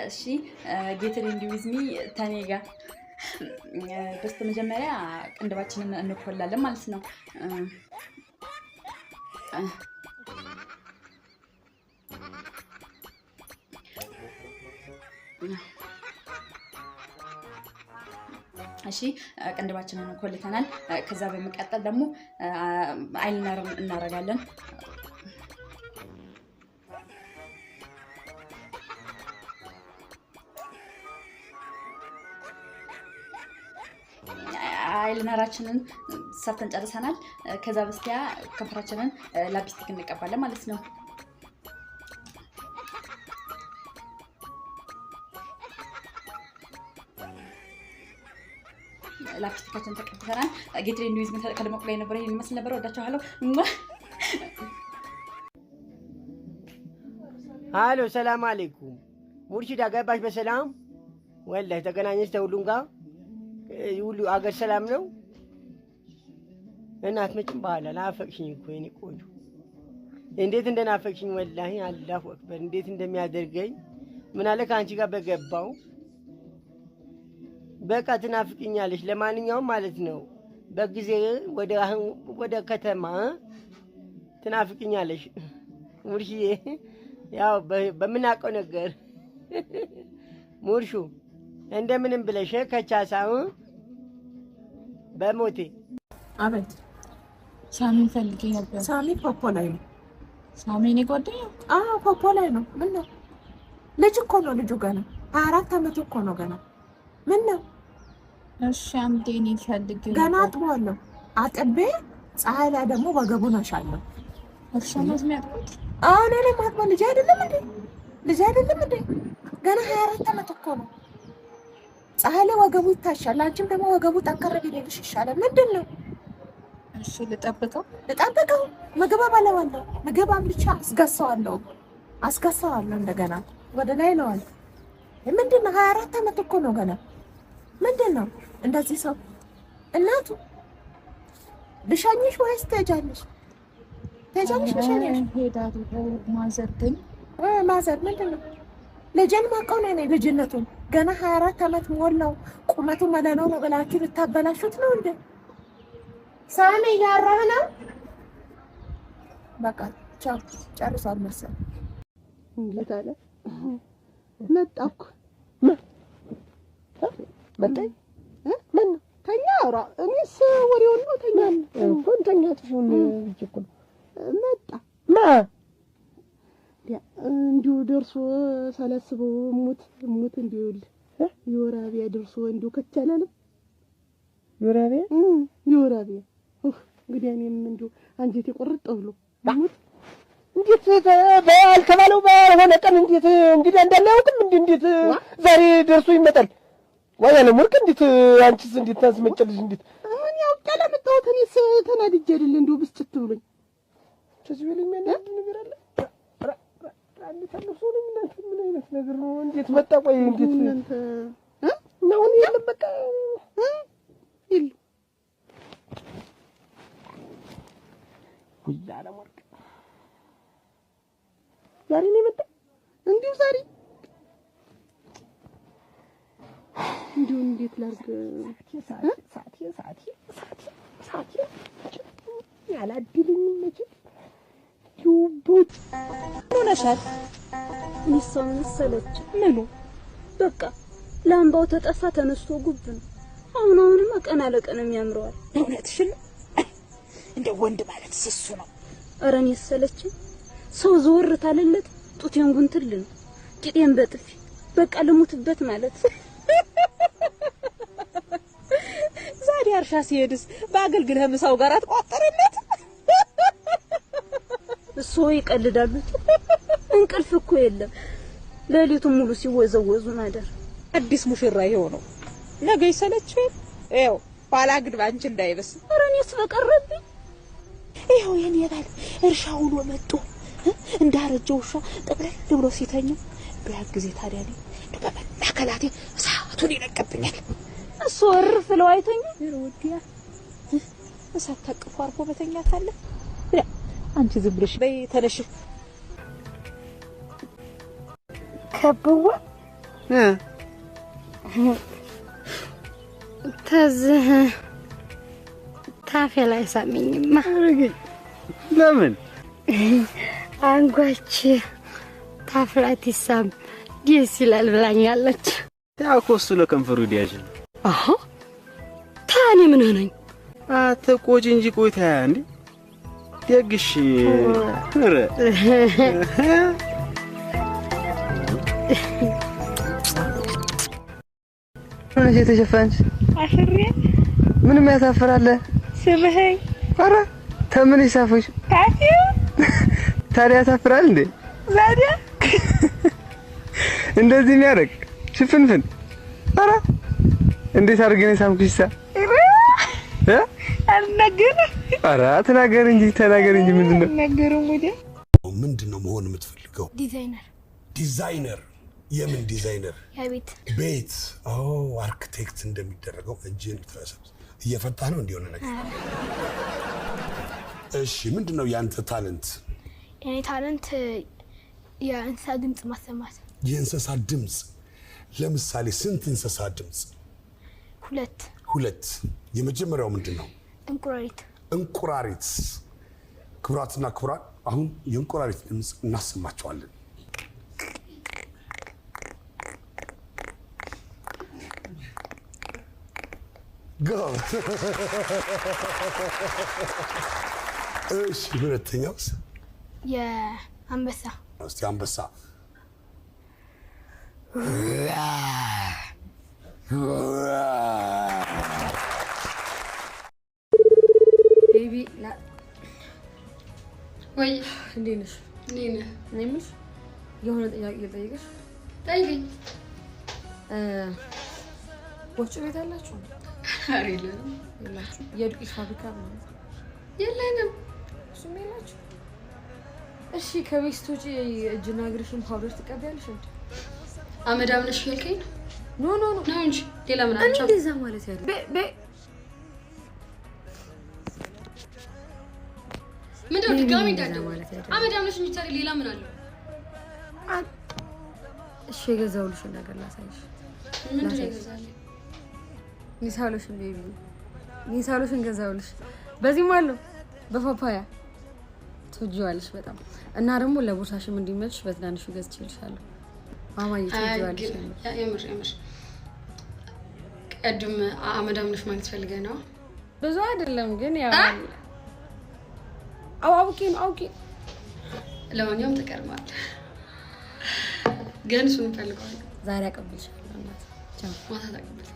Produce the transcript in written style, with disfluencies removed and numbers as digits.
እሺ ጌት ሬዲ ዊዝ ሚ ታኔጋ በስተመጀመሪያ ቅንድባችንን እንኮላለን ማለት ነው። እሺ ቅንድባችንን እንኮልተናል። ከዛ በመቀጠል ደግሞ አይላይነር እናደርጋለን። አይላይነራችንን ሰርተን ጨርሰናል። ከዛ በስቲያ ከንፈራችንን ላፕስቲክ እንቀባለን ማለት ነው። ላፕስቲካችን ተቀብተናል። ጌት ሬዲ ዊዝ ሚ ከደመቁ ላይ ነበር። ይሄን መስል ነበር። ወዳችኋለሁ። ሃሎ ሰላም አለይኩም ሙርሺዳ ገባሽ በሰላም ወላሂ ተገናኘሽ ተሁሉም ጋር ሁሉ አገር ሰላም ነው። እናት መጭም በኋላ ናፈቅሽኝ እኮ የኔ ቆንጆ እንዴት እንደናፈቅሽኝ ወላሂ አላሁ አክበር እንዴት እንደሚያደርገኝ ምን አለ ካንቺ ጋር በገባው በቃ ትናፍቅኛለሽ። ለማንኛውም ማለት ነው በጊዜ ወደ ከተማ ትናፍቅኛለሽ ሙርሺዬ ያው በምናውቀው ነገር ሙርሹ እንደምንም ብለሽ ከቻሳው በሞቴ አቤት ሳሚ ፈልጌ ነበር። ሳሚ ፖፖ ላይ ነው። ሳሚ እኔ ጓደኛ? አዎ ፖፖ ላይ ነው። ምን ነው ልጅ እኮ ነው ልጁ ገና 24 ዓመቱ እኮ ነው ገና። ምን ነው እሺ አንዴ እኔ ፈልጌ ገና አጥቧለሁ። አጥቤ ፀሐይ ላይ ደግሞ ወገቡን አሻለሁ። እርሻ ነው የሚያጥቡት? አዎ እኔ ማጥባ ልጅ አይደለም እንዴ? ልጅ አይደለም እንዴ? ገና 24 ዓመት እኮ ነው። ፀሐይ ላይ ወገቡ ይታሻል። አንቺም ደግሞ ወገቡ ጠንከር ቢልሽ ይሻላል። ምንድን ነው? እሺ ልጠብቀው ምግብ አበላዋለሁ። ምግብ አምልቻ አስገሳዋለሁ እንደገና ወደ ላይ ለዋል። ምንድን ነው 24 ዓመት እኮ ነው ገና። ምንድን ነው እንደዚህ ሰው እናቱ ልሸኝሽ ወይስ ትሄጃለሽ? ልሸኝሽ ሄዳለሁ። ማዘር ምንድን ነው ልጅን ማቀው ነው እኔ ልጅነቱን ገና 24 ዓመት ሞላው ቁመቱ መለለው ነው ብላችሁ ልታበላሹት ነው እንዴ? ሳሚ ያራህ ነው በቃ ቻው ጨርሷል መሰል። እንዴት አለ መጣኩ መጣይ ምን ተኛ አራ እኔስ ወሬውን ነው ተኛ ኮንተኛ ትሁን ይችኩ መጣ ማ እንዲሁ ደርሶ ሳላስበው ሙት እንዲሁ ይወራቢያ ደርሶ እንዲሁ ከቻላለም ይወራቢያ እንግዲህ እኔም እንዲሁ አንጀቴ ቆርጥ ብሎ ሙት እንዴት ባልተባለው ባልሆነ ቀን እንዴት እንግዲህ እንዳላውቅም እንዴት ዛሬ ደርሶ ይመጣል ወያኔ ሙርክ እንዴት አንቺስ እንዴት ታስመጨልሽ እንዴት እኔ አውቃለሁ መጣሁት እኔስ ተናድጄ አይደል እንዲሁ ብስጭት ብሎኝ ተዚህ በለኝ ምን ነገር አለ አንዴ ተነሱ ምን አይነት ነገር ነው እንዴት መጣ ቆይ እንዴት እናንተ ነው የለም በቃ ይል ይላላ ሙርክ ዛሬ ነው መጣ እንዴው ዛሬ እንዴው እንዴት ላርግ ሳቲ ያላድልኝ መቼ ቱቡት ሆነሻል ሚስቶን መሰለች ምኑ በቃ ላምባው ተጠፋ ተነስቶ ጉብ ነው። አሁንማ ቀን አለቀን የሚያምረዋል። እውነትሽን እንደ ወንድ ማለት ስሱ ነው። አረን ይሰለች ሰው ዘወር ታለለት ጡቴን ጉንትል ነው ቂጤን በጥፊ በቃ ልሙትበት ማለት ዛሬ አርሻ ሲሄድስ በአገልግልህ ምሳው ጋር አትቋጠረለት እሱ ይቀልዳሉ። እንቅልፍ እኮ የለም ሌሊቱን ሙሉ ሲወዘወዙ ማደር። አዲስ ሙሽራ ይሄው ነው ነገ ይሰለች ይሄው ኋላ ግድ አንቺ እንዳይበስ አረኔስ በቀረብኝ ይሄው የኔ ባል እርሻ ውሎ መጥቶ እንዳረጀው ውሻ ጠቅለል ብሎ ሲተኛ በያግዜ ታዲያ ነው በመናከላቴ እሳቱን ይነቀብኛል። እሱ ወርፍ ነው አይተኛ ይሮዲያ እሳት ታቅፎ አርፎ በተኛት አለ አንቺ ዝም ብለሽ በይ ተነሽ ከበዋ ተዝህ ታፌ ላይ ሳሚኝማ ለምን አንጓች ታፍላት ይሳም ደስ ይላል ብላኛለች። ያኮሱ ለከንፈሩ ዲያጅ አሃ ታኔ ምን ሆነኝ አትቆጪ እንጂ ቆይታ እንዴ ደግሽ ኧረ አንቺ ተሸፋንሽ አፍሬ ምንም ያሳፍራል ስምህኝ ኧረ ተምን ይሳፈሽ ታፊው ታዲያ ያሳፍራል እንዴ ዛሬ እንደዚህ የሚያደርግ ሽፍንፍን ኧረ እንዴት አድርገን ሳምኩሽሳ አልነገር ኧረ ተናገር እንጂ ምንድነው ነገሩም ወደ ምንድነው መሆን የምትፈልገው? ዲዛይነር የምን ዲዛይነር? ቤት አርክቴክት እንደሚደረገው እጅን ተሰብ እየፈታ ነው እንዲሆነ ነገር። እሺ ምንድነው ያንተ ታለንት? የኔ ታለንት የእንስሳ ድምጽ ማሰማት። የእንስሳ ድምጽ? ለምሳሌ ስንት እንስሳ ድምጽ? ሁለት። የመጀመሪያው ምንድነው? እንቁራሪት። ክቡራትና ክቡራን አሁን የእንቁራሪት ድምጽ እናሰማቸዋለን። Go. እሺ ሁለተኛውስ? የአንበሳ። እስቲ አንበሳ። ቤቢ ወይ እንዴት ነሽ? እኔ የምልሽ የሆነ ጥያቄ ልጠይቅሽ። ጠይቂኝ። ወፍጮ ቤት አላችሁ? ኧረ የለንም። የላችሁ? የዱቄት ፋብሪካ ነው? የለንም። እሱም የላችሁ? እሺ ከቤት ስትወጪ እጅና እግርሽን ፓውደር ትቀቢያለሽ እንዴ? አመዳም ነሽ ያልከኝ ነው? ኖ ነው እንጂ ሌላ ምን አልቻልኩም። እንደዛ ማለት ያለ ምንድነው ድጋሚ እንዳደው አመዳም ነሽ እንጂ ታዲያ ሌላ ምን አለ? እሺ የገዛሁልሽ ነገር ላሳይሽ። ምንድነው የገዛልኝ? ኒሳሎሽን ቤቢ ኒሳሎሽን ገዛሁልሽ። በዚህም አለው በፓፓያ ትወጂዋለሽ በጣም እና ደግሞ ለቦርሳሽም እንዲመልሽ በትናንሹ ገዝቼልሻለሁ። ማማዬ ትወጂዋለሽ። የምር ቀድም አመዳም ነሽ ማለት ፈልገህ ነው? ብዙ አይደለም ግን ያው አውቂ ለማንኛውም ተቀርማል። ግን እሱን እንፈልገዋለን። ዛሬ አቀብልሻለሁ እናት። ቻው። ማታ ተቀበል።